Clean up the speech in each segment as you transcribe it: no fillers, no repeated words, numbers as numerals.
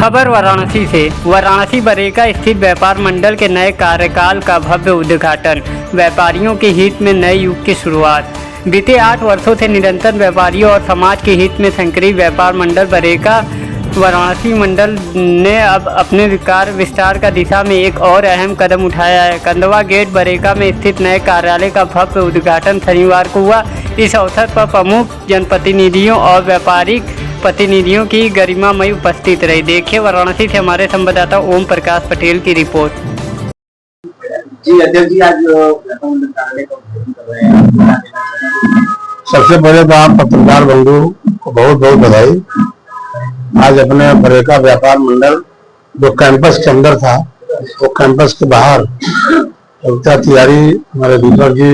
खबर वाराणसी से। वाराणसी बरेका स्थित व्यापार मंडल के नए कार्यकाल का भव्य उद्घाटन, व्यापारियों के हित में नए युग की शुरुआत। बीते 8 वर्षों से निरंतर व्यापारियों और समाज के हित में संक्रिय व्यापार मंडल बरेका वाराणसी मंडल ने अब अपने विस्तार का दिशा में एक और अहम कदम उठाया है। कंदवा गेट बरेका में स्थित नए कार्यालय का भव्य उद्घाटन शनिवार को हुआ। इस अवसर पर प्रमुख जनप्रतिनिधियों और व्यापारिक प्रतिनिधियों की गरिमामयी उपस्थित रही। देखिए वाराणसी से हमारे संवाददाता ओम प्रकाश पटेल की रिपोर्ट। जी अध्यक्ष जी, आज कार्यालय का उद्घाटन कर रहे हैं। सबसे पहले तो आप पत्रकार बंधु को बहुत बहुत बधाई। आज अपने बरेका व्यापार मंडल जो कैंपस के अंदर था, वो कैंपस के बाहर तिवारी, हमारे दीपक जी,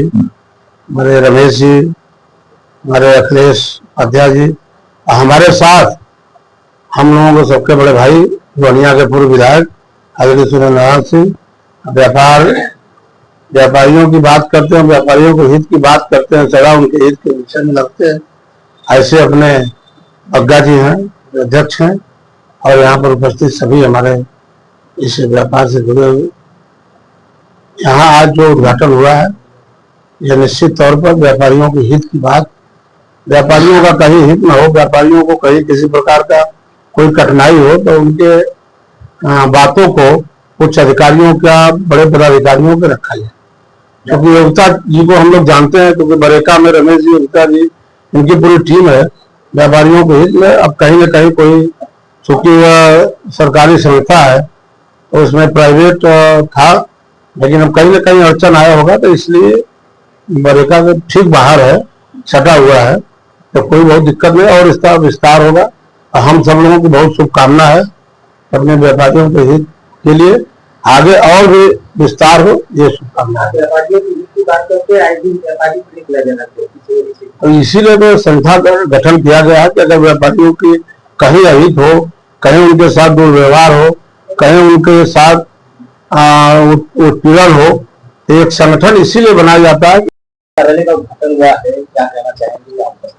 हमारे रमेश जी, हमारे अखिलेश अध्याय जी, हमारे साथ हम लोगों को सबके बड़े भाई रोहनिया के पूर्व विधायक आदरणीय सूर्य नारायण सिंह, व्यापारियों की बात करते हैं, व्यापारियों के हित की बात करते हैं, सदा उनके हित के विषय में लगते हैं। ऐसे अपने अग्गा जी हैं, अध्यक्ष हैं, और यहाँ पर उपस्थित सभी हमारे इस व्यापार से जुड़े हुए। यहाँ आज जो उद्घाटन हुआ है, यह निश्चित तौर पर व्यापारियों के हित की बात, व्यापारियों का कहीं हित न हो, व्यापारियों को कहीं किसी प्रकार का कोई कठिनाई हो तो उनके बातों को कुछ अधिकारियों का, बड़े पदाधिकारियों के रखा जाए। क्योंकि योगिता जी को हम लोग जानते हैं, क्योंकि बरेका में रमेश जी, योगिता जी, इनकी पूरी टीम है व्यापारियों के हित में। अब कहीं न कहीं कोई, चूंकि वह सरकारी संस्था है तो उसमें प्राइवेट था, लेकिन अब कहीं न कहीं अड़चन आया होगा, तो इसलिए बरेका के ठीक बाहर है, सटा हुआ है, तो कोई बहुत दिक्कत नहीं और इसका विस्तार होगा। हम सब लोगों की बहुत शुभकामना है अपने व्यापारियों के हित के लिए, आगे और भी विस्तार हो, ये शुभकामना है। तो इसीलिए तो संस्था का गठन किया गया है कि अगर व्यापारियों की कहीं अहित हो, कहीं उनके साथ दुर्व्यवहार हो, कहीं उनके साथ उत्पीड़न हो, तो एक संगठन इसीलिए बनाया जाता है। कार्यालय का उद्घाटन हुआ है, क्या कहना चाहेंगे आप?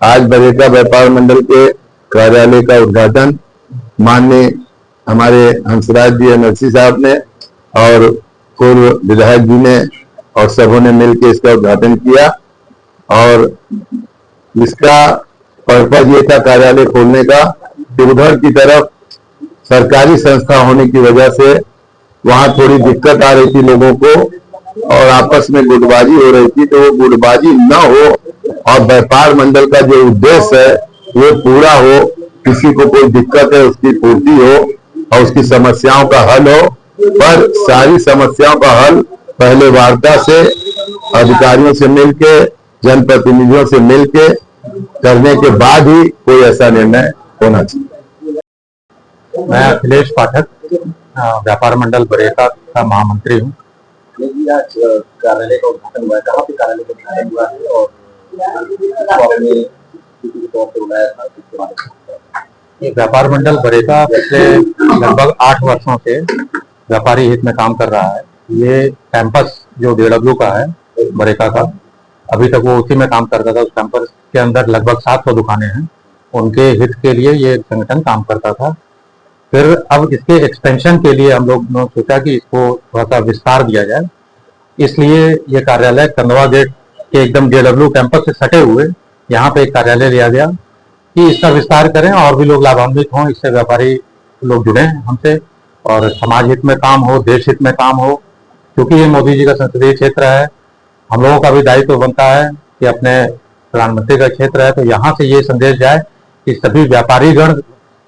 आज बरेका व्यापार मंडल के कार्यालय का उद्घाटन माननीय हमारे हंसराज जी एमएलसी साहब ने और पूर्व विधायक जी ने और सबों ने मिलकर इसका उद्घाटन किया। और इसका पर्पज ये था कार्यालय खोलने का कि उधर की तरफ सरकारी संस्था होने की वजह से वहां थोड़ी दिक्कत आ रही थी लोगों को और आपस में गुटबाजी हो रही थी, तो वो गुटबाजी न हो और व्यापार मंडल का जो उद्देश्य है वो पूरा हो, किसी को कोई दिक्कत है उसकी पूर्ति हो और उसकी समस्याओं का हल हो। पर सारी समस्याओं का हल पहले वार्ता से, अधिकारियों से मिलके, जनप्रतिनिधियों से मिलके करने के बाद ही कोई ऐसा निर्णय होना चाहिए। मैं अखिलेश पाठक, व्यापार मंडल बरेका का महामंत्री हूँ। कार्यालय का उद्घाटन हुआ है, कहाँ पे कार्यालय का उद्घाटन हुआ है और व्यापार मंडल बरेका पिछले लगभग 8 वर्षों से व्यापारी हित में काम कर रहा है। ये कैंपस जो DW का है बरेका का, अभी तक वो उसी में काम करता था। उस कैंपस के अंदर लगभग 700 दुकानें हैं, उनके हित के लिए ये संगठन काम करता था। फिर अब इसके एक्सटेंशन के लिए हम लोग ने सोचा कि इसको थोड़ा सा विस्तार दिया जाए, इसलिए ये कार्यालय कंदवा गेट के एकदम DW कैंपस से सटे हुए यहाँ पे एक कार्यालय लिया गया कि इसका विस्तार करें और भी लोग लाभान्वित हों, इससे व्यापारी लोग जुड़े हमसे और समाज हित में काम हो, देश हित में काम हो। क्योंकि ये मोदी जी का संसदीय क्षेत्र है, हम लोगों का भी दायित्व बनता है कि अपने प्रधानमंत्री का क्षेत्र है, तो यहाँ से ये संदेश जाए कि सभी व्यापारी गण,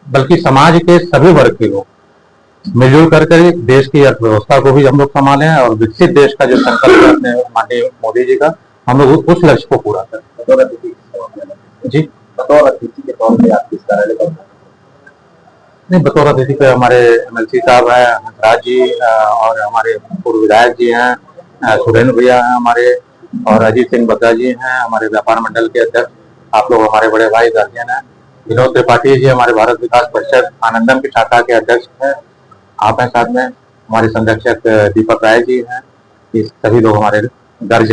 बल्कि समाज के सभी वर्ग के लोग मिलजुल करके देश की अर्थव्यवस्था को भी हम लोग संभालें और विकसित देश का जो संकल्प है अपने माननीय मोदी जी का, हम लोग उस लक्ष्य को पूरा करें। जी, बतौर अतिथि के तौर पे आप किस कार्यालय का नहीं, बतौर अतिथि पे हमारे एमएलसी साहब हैं, हंसराज जी और हमारे पूर्व विधायक जी हैं, सुरेंद्र भैया हैं हमारे, और अजीत सिंह बद्रा जी हैं हमारे व्यापार मंडल के अध्यक्ष। आप लोग हमारे बड़े भाई गार्जियन हैं। विनोद त्रिपाठी जी हमारे भारत विकास परिषद आनंदम की शाखा के अध्यक्ष हैं, आप हैं साथ में। हमारे संरक्षक दीपक राय जी हैं। ये सभी लोग हमारे गर्ज